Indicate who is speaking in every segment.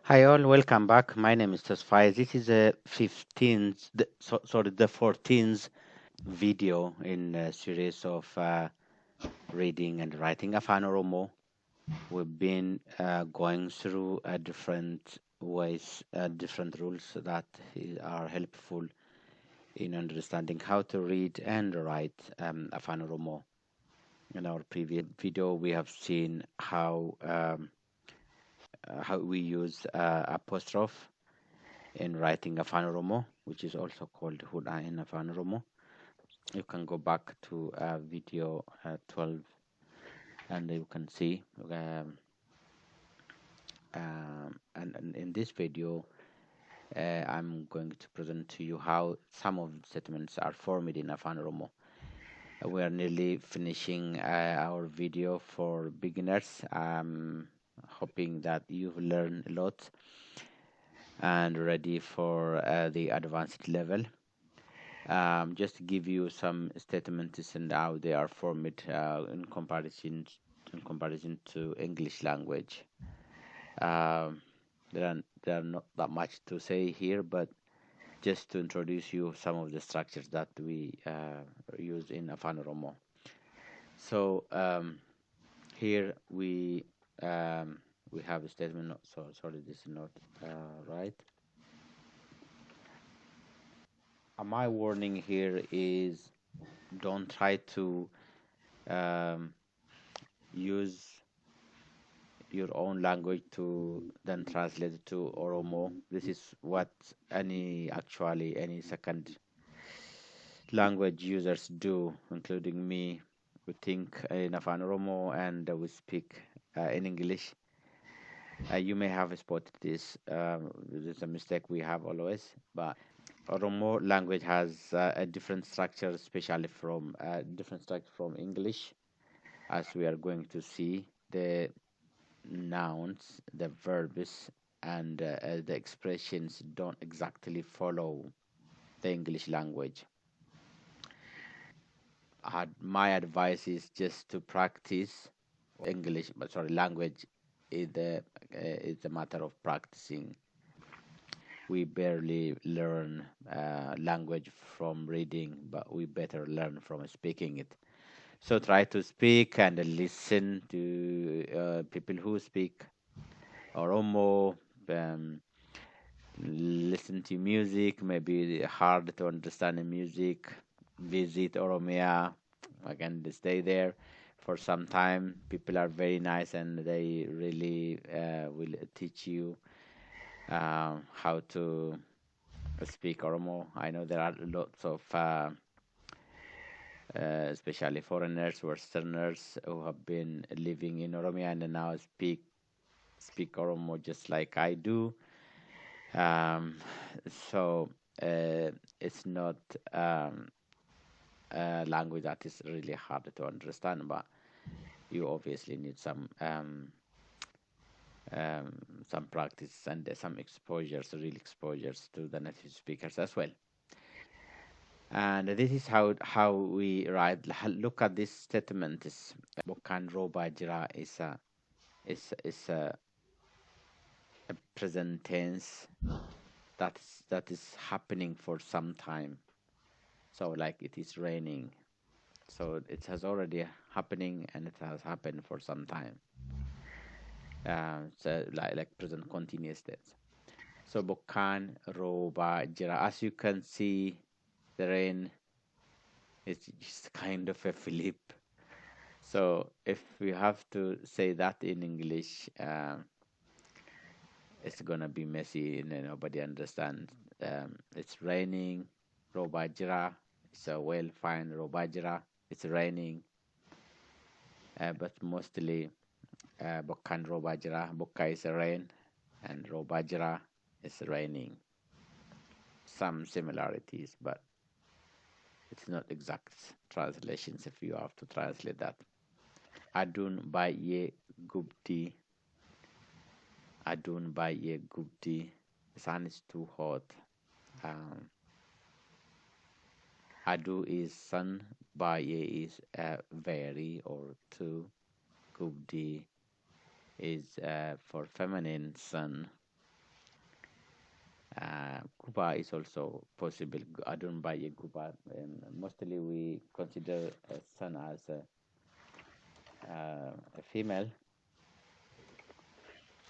Speaker 1: Hi all, welcome back. My name is Tasfai. This is the 14th video in a series of reading and writing Afan Oromo. We've been going through different ways, different rules that are helpful in understanding how to read and write Afan Oromo. In our previous video, we have seen how we use apostrophe in writing Afan Oromo, which is also called Huda in Afan Oromo. You can go back to video 12 and you can see. And in this video, I'm going to present to you how some of the statements are formed in Afan Oromo. We are nearly finishing our video for beginners. I'm hoping that you've learned a lot and ready for the advanced level. Just to give you some statements and how they are formed in comparison to English language. There are not that much to say here, but just to introduce you some of the structures that we use in Afan Oromo. So here we have a statement. So sorry, this is not right. My warning here is don't try to use your own language to then translate it to Oromo. This is what any second language users do, including me. We think in Afan Oromo and we speak in English. You may have spotted this. This is a mistake we have always, but Oromo language has a different structure, especially from English, as we are going to see. The nouns, the verbs, and the expressions don't exactly follow the English language. My advice is just to practice English, but sorry, language is a matter of practicing. We barely learn language from reading, but we better learn from speaking it. So try to speak and listen to people who speak Oromo. Listen to music, maybe hard to understand the music. Visit Oromia, again, stay there for some time. People are very nice and they really will teach you how to speak Oromo. I know there are lots of especially foreigners, Westerners who have been living in Oromia and now speak Oromo just like I do. So it's not a language that is really hard to understand, but you obviously need some practice and some exposures, real exposures to the native speakers as well. And this is how we write. Look at this statement. Is Bokan Roba Jira is a present tense that is happening for some time. So like it is raining. So it has already happening and it has happened for some time. So like present continuous tense. So Bokan Roba Jira. As you can see, the rain is just kind of a flip. So if we have to say that in English, it's gonna be messy and nobody understands. It's raining, Robajra. It's a well fine Robajra. It's raining, but mostly Bokan Robajra. Boka is rain, and Robajra is raining. Some similarities, but it's not exact translations if you have to translate that. Adun Baye Gupti. Adun Baye Gupti. The sun is too hot. Adu is sun, Baye is very or to. Gupti is for feminine sun. Guba is also possible. Adun by a Guba. Mostly we consider a son as a female,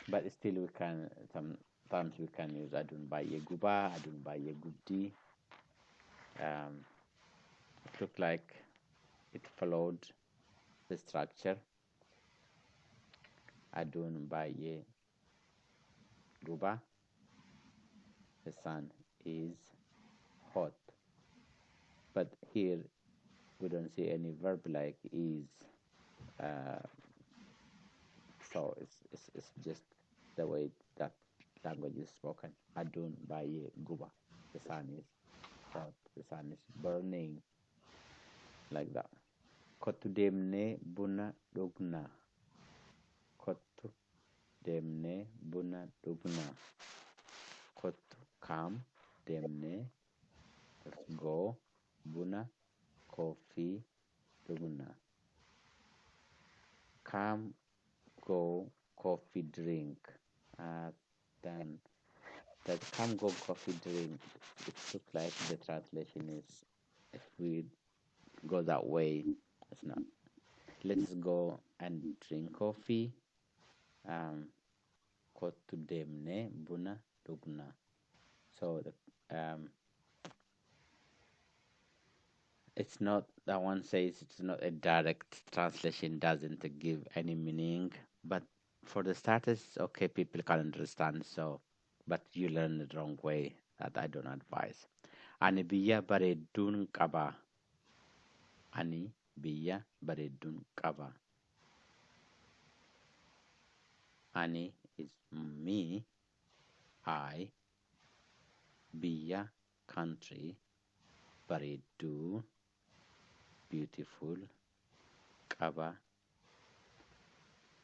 Speaker 1: but still we can sometimes we can use Adun by a Guba, Adun by a Gubdi. It looked like it followed the structure. Adun by a Guba. The sun is hot. But here we don't see any verb like is. Uh, so it's just the way that language is spoken. Adun baye guba. The sun is hot. The sun is burning. Like that. Kotu demne buna dugna. Kotu demne buna dugna. Kotu come demne. Let's go. Buna coffee dugna. Come go coffee drink. Then that come go coffee drink. It looks like the translation is if we go that way, it's not. Let's go and drink coffee. Kotu demne buna dugna. So it's not that one says it's not a direct translation, doesn't give any meaning, but for the starters, okay, people can understand. So, but you learn the wrong way. That I don't advise. Ani biyya bareedduun qaba. Ani biyya bareedduun qaba. Ani is me. I. Biyya country. Bareedduu beautiful. Qaba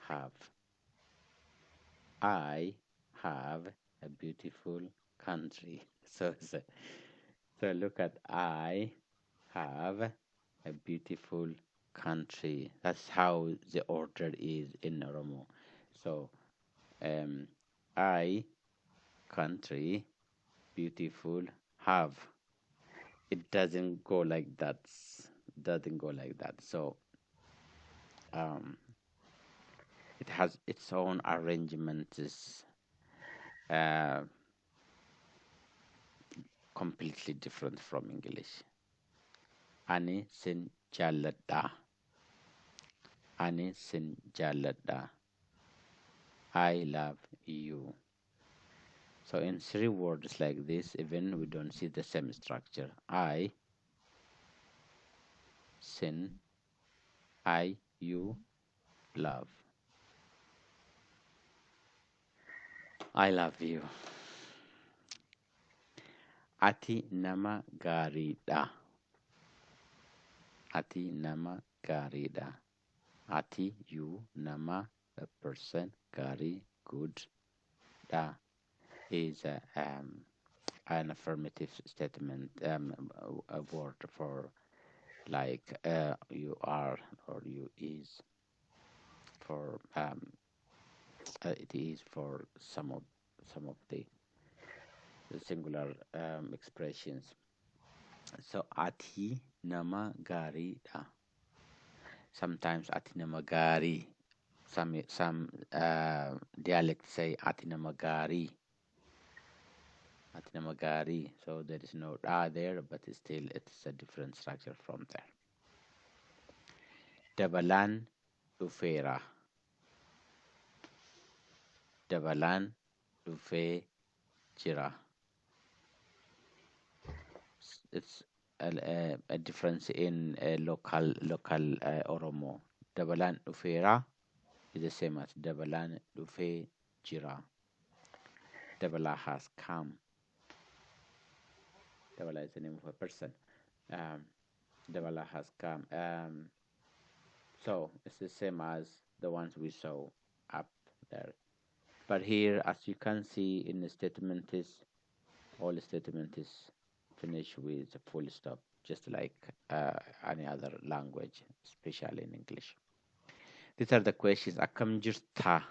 Speaker 1: have. I have a beautiful country. So look at I have a beautiful country. That's how the order is in Oromo. So I country beautiful have. It doesn't go like that. Doesn't go like that. So it has its own arrangements. Completely different from English. Ani sin jalladha. Ani sin jalladha. I love you. So in 3 words like this, even we don't see the same structure. I, sin, I, you, love. I love you. Ati nama gaariidha. Ati nama gaariidha. Ati, you, nama, a person, gaarii, good. Da is an affirmative statement, a word for like you are or you is. For it is for some of the singular expressions. So ati nama gaariidha. Sometimes ati nama gaarii. Some dialects say ati nama gaarii. Ati nama gaarii. So there is no da there, but still it's a different structure from there. Dabalaan dhufeera. Dabalaan dhufee jira. It's a difference in local Oromo. Dabalaan dhufeera is the same as dabalaan dhufee jira. Dabala has come. Dabala is the name of a person. Dabala has come. So it's the same as the ones we saw up there. But here, as you can see in the statement is, all the statement is finished with a full stop, just like any other language, especially in English. These are the questions. Akkam jirta?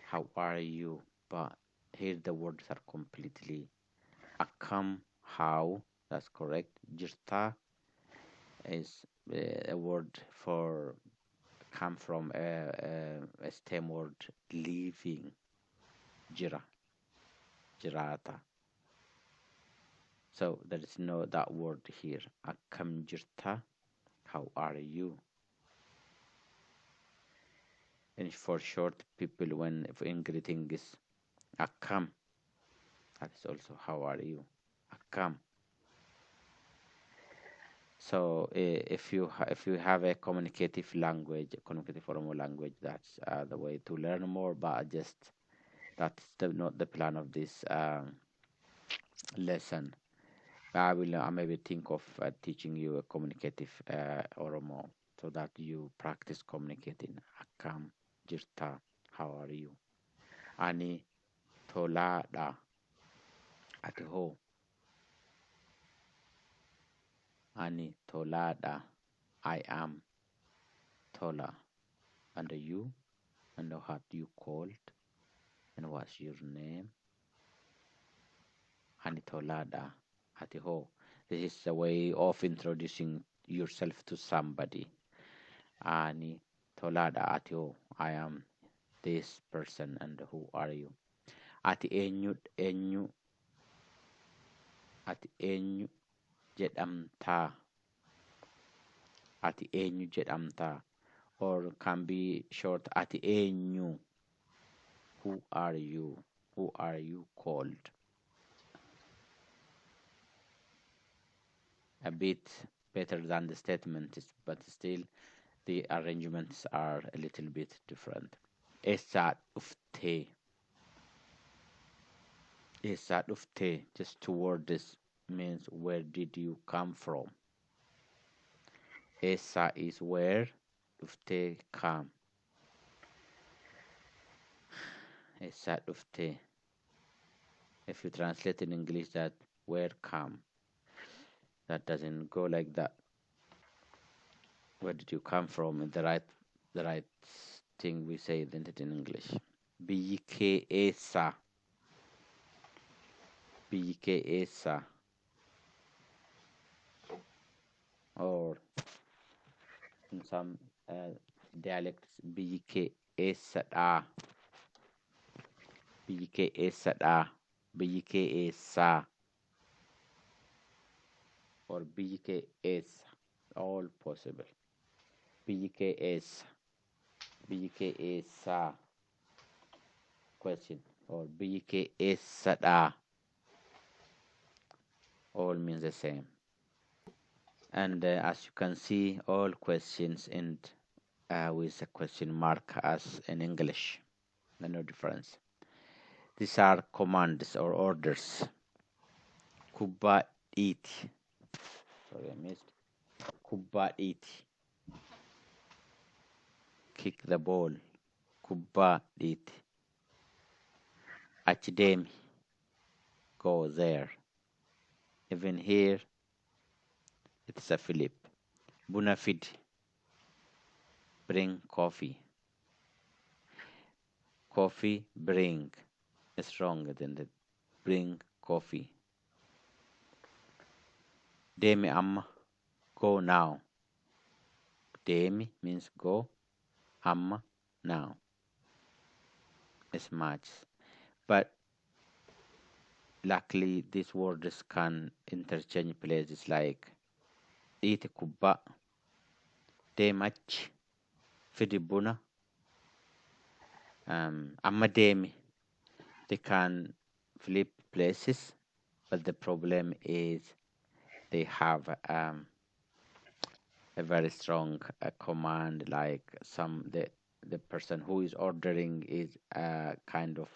Speaker 1: How are you? But Here the words are completely akam, how, that's correct. Jirta is a word for come from a stem word leaving. Jira, jirata. So there is no that word here. Akam jirta, how are you? And for short, people when in greeting is akam. That is also how are you? Akam. So if you have a communicative language, communicative Oromo language, that's the way to learn more. But just that's not the plan of this lesson. I will maybe think of teaching you a communicative Oromo so that you practice communicating. Akam jirta, how are you? Ani tolada ati ho. Ani tolada, I am Tola. And you? And what you called? And what's your name? Ani tolada ati ho. This is a way of introducing yourself to somebody. Ani tolada ati ho. I am this person, and who are you? Ati eenyu ati eenyu jedhamta. Ati eenyu jedhamta, or can be short ati eenyu. Who are you? Who are you called? A bit better than the statement, but still the arrangements are a little bit different. Esa ufte. Esa ufte, just two words, means where did you come from? Esa is where, ufte come. Esa ufte. If you translate in English that where come, that doesn't go like that. Where did you come from? The right thing we say, isn't it, in English? Biyike esa. Biyike esa. Or in some dialects, biyike esadha. Biyike esadha. Biyike esa. Or biyike es. All possible. Biyike es. Biyike esa. Question. Or biyike esadha. All means the same. And as you can see, all questions end with a question mark as in English. No difference. These are commands or orders. Kuba eat. Sorry, I missed. Kuba eat. Kick the ball. Kuba eat. Achdemi. Go there. Even here, it's a Philip. Bunafid. Bring coffee. Coffee, bring. It's wrong, isn't it? Bring coffee. Demi amma. Go now. Demi means go. Amma, now. It's much. But luckily, these words can interchange places like eat kubba, demach, fidibuna, amma demi. They can flip places, but the problem is they have a very strong command. Like the person who is ordering is kind of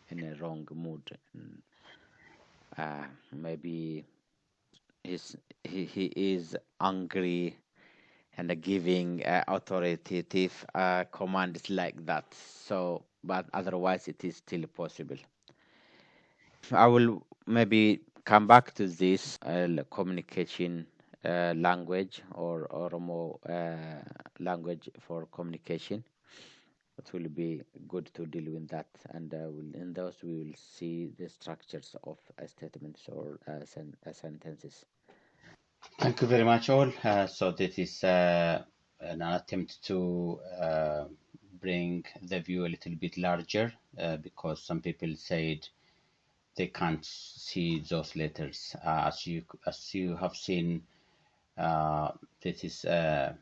Speaker 1: in a wrong mood. Maybe he is angry and giving authoritative commands like that. So, but otherwise it is still possible. I will maybe come back to this communication language or Oromo language for communication. it will be good to deal with that. And in those, we will see the structures of statements or sentences.
Speaker 2: Thank you very much, all. So this is an attempt to bring the view a little bit larger because some people said they can't see those letters. As you have seen, this is a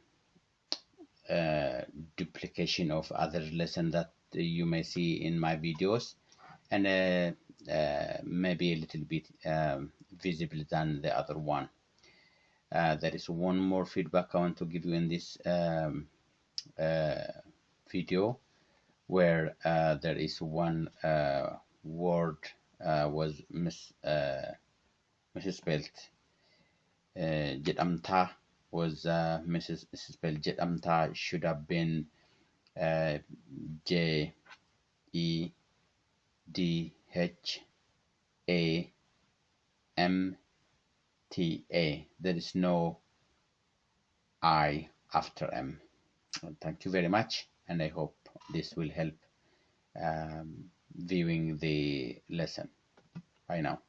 Speaker 2: duplication of other lesson that you may see in my videos, and maybe a little bit visible than the other one. There is one more feedback I want to give you in this video, where there is one word was misspelled. Jedhamta was misspelled. Jedhamta should have been Jedhamta. There is no I after M. Thank you very much, and I hope this will help viewing the lesson. Bye now.